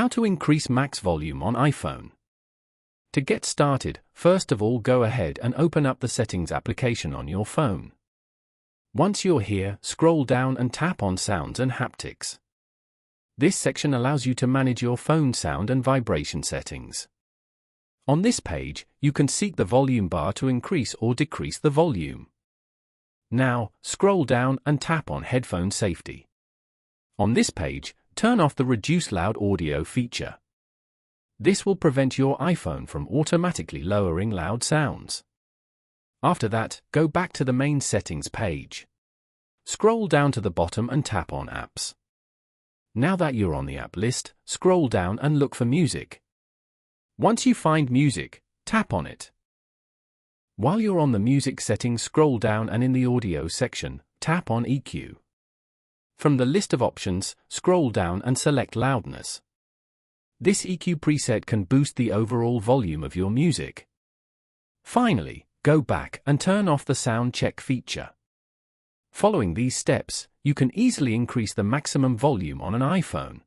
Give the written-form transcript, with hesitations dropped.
How to increase max volume on iPhone. To get started, first of all go ahead and open up the Settings application on your phone. Once you're here, scroll down and tap on Sounds and Haptics. This section allows you to manage your phone sound and vibration settings. On this page, you can seek the volume bar to increase or decrease the volume. Now, scroll down and tap on Headphone Safety. On this page, turn off the Reduce Loud Audio feature. This will prevent your iPhone from automatically lowering loud sounds. After that, go back to the main settings page. Scroll down to the bottom and tap on Apps. Now that you're on the app list, scroll down and look for music. Once you find music, tap on it. While you're on the music settings, scroll down and in the audio section, tap on EQ. From the list of options, scroll down and select loudness. This EQ preset can boost the overall volume of your music. Finally, go back and turn off the sound check feature. Following these steps, you can easily increase the maximum volume on an iPhone.